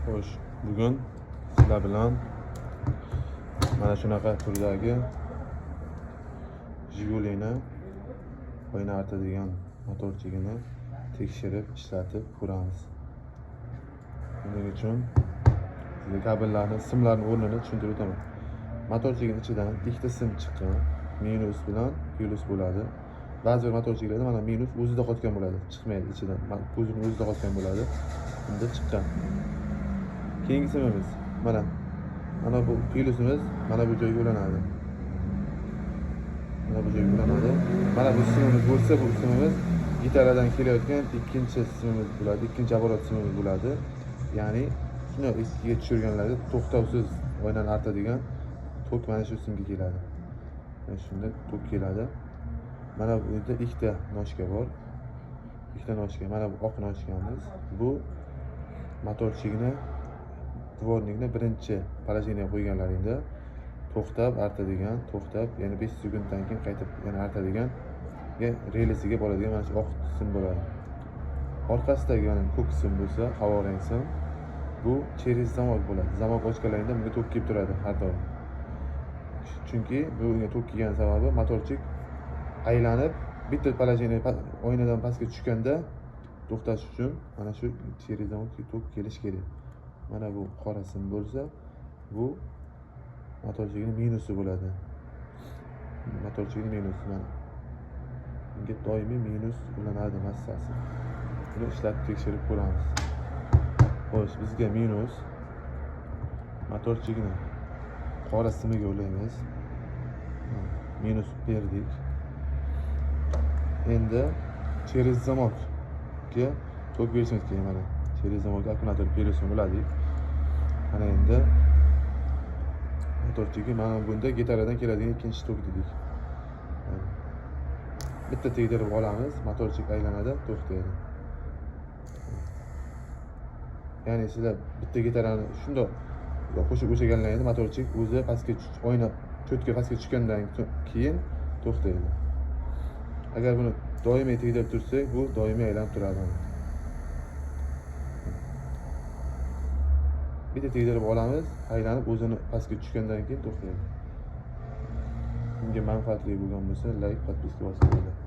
Xo'sh, bugun sizlar bilan mana shunaqa turdagi Jigulini oyna artadigan motorchigini tekshirib, ishlatib ko'ramiz. Buning uchun sizga kabellarni, simlarning o'rnini tushuntirib o'taman. Motorchining ichidan ikkita sim chiqqan, minus bilan plus bo'ladi. Ba'zi bir motorchilarda mana minus o'zida qotgan bo'ladi, chiqmaydi ichidan. Ko'zini o'zida qotgan bo'ladi. Bunda chiqqan. Keyingi simimiz mana bu plusimiz mana bu joyga ulanadi. Mana bu joyga ulanadi. Mana bu simimiz bo'lsa, bu simimiz gitaradan kelayotgan ikkinchi simimiz bo'ladi, ikkinchi apparat simimiz bo'ladi. Ya'ni shuni eskiga tushirganlarda to'xtovsiz oynani artadigan tok mana shu simga keladi. Mana shunda tok keladi. Mana bu yerda ikkita noshka bor. Ikkita noshka. Mana bu oq noshkamiz. Bu motorchigini dvornikni birinchi положениеga qo'yganlaringda to'xtab artadigan, yana 5 sekunddan keyin qaytib yana artadigan relisiga bo'ladigan mana shu oq sim bo'ladi. Orqasidagi mana ko'k sim bo'lsa, havorang sim, bu через zamok bo'ladi. Zamok ochganlaringda bunga tok kelib turadi har doim. Chunki bunga tok kelgan sababi motorchik aylanib bitta положение oynadan pastga tushganda to'xtash uchun mana shu через zamokga tok kelish kerak. Mana bu qora sim bo'lsa, bu motorchining minusi bo'ladi. Motorchining minusi mana. Bunga doimiy minus ulanadi massasi. Buni ishlatib tekshirib ko'ramiz. Xo'sh, bizga minus motorchigini qora simiga ulaymiz. Minus berdik. Endi через zamokga tok berishimiz kerak mana. Через zamokga akkumulyator berishimiz uladik. Mana endi motorchigi mana bunda gitaradan keladigan ikkinchi tok dedik. Bitta tegdirib olamiz, motorchik aylanadi, to'xtaydi. Ya'ni sizlar bitta gitarani shundoq qo'shib o'chirganlaringizda motorchik o'zi pastga oyna cho'tka pastga tushgandan keyin to'xtaydi. Agar buni doimiy tegdirib tursak, bu doimiy aylanib turadi. Bitta tegdirib olamiz, aylanib o'zini pastga tushgandan keyin to'xtaydi. Bunga manfaatli bo'lgan bo'lsa, like, podpiska bosib qo'ying.